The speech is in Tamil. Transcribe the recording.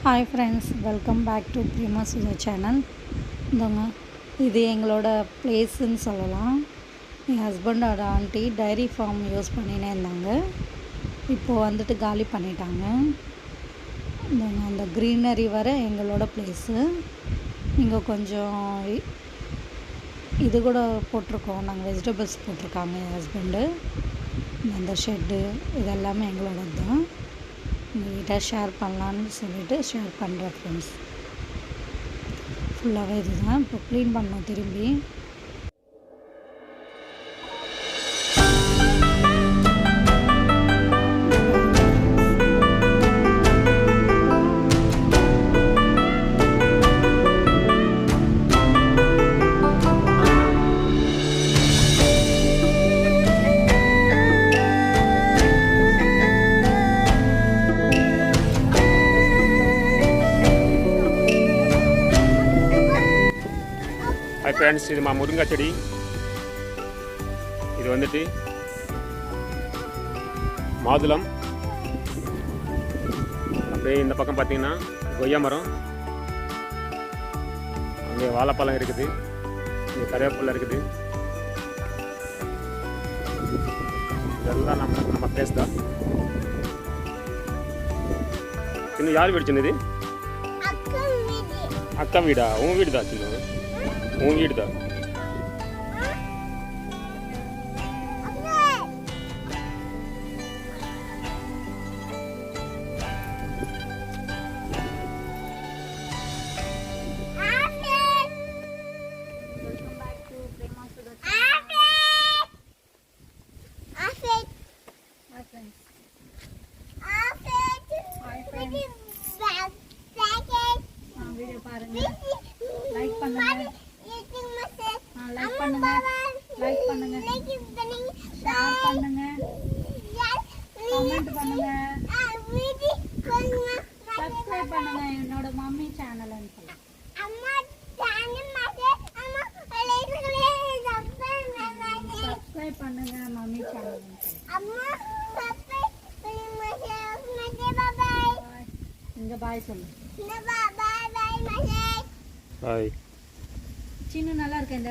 Hi friends, welcome back to Prema Sudha channel. இந்தோங்க, இது எங்களோட பிளேஸுன்னு சொல்லலாம். என் ஹஸ்பண்டோட ஆண்டி டைரி ஃபார்ம் யூஸ் பண்ணினே இருந்தாங்க. இப்போது வந்துட்டு காலி பண்ணிட்டாங்க. இந்தோங்க, அந்த க்ரீனரி வர எங்களோட பிளேஸு. இங்கே கொஞ்சம் இது கூட போட்டிருக்கோம், நாங்கள் வெஜிடபிள்ஸ் போட்டிருக்காங்க என் ஹஸ்பண்டு. அந்த ஷெட்டு இதெல்லாமே எங்களோட தான். உங்கள்கிட்ட ஷேர் பண்ணலான்னு சொல்லிவிட்டு ஷேர் பண்ணுறேன் ஃப்ரெண்ட்ஸ். ஃபுல்லாகவே இது தான். இப்போ க்ளீன் பண்ணோம் திரும்பி. ஹாய் ஃப்ரெண்ட்ஸ், இது முருங்கை செடி. இது வந்துட்டு மாதுளம். அப்படியே இந்த பக்கம் பார்த்தீங்கன்னா கொய்யா மரம், அங்கே வாழைப்பழம் இருக்குது, இங்கே கருவேப்பிலை இருக்குது. இதெல்லாம் நம்ம பிளேஸ் தான். இன்னும் யார் வீடு சின்னது? அக்கா வீடா? உன் வீடு தான் சின்ன, உன் வீடு தான். வீடியோ பாருங்க, லைக் பண்ணுங்க, லைக் பண்ணுங்க, லைக் பண்ணுங்க, ஷேர் பண்ணுங்க, கமெண்ட் பண்ணுங்க, சப்ஸ்கிரைப் பண்ணுங்க. என்னோட மம்மி சேனல்னு சொல்லுங்க. சப்ஸ்கிரைப் பண்ணுங்க மம்மி சேனல்னு சொல்லுங்க. இங்க பாய் சொல்லு. பாய். சின்ன நல்லா இருக்கு. இந்த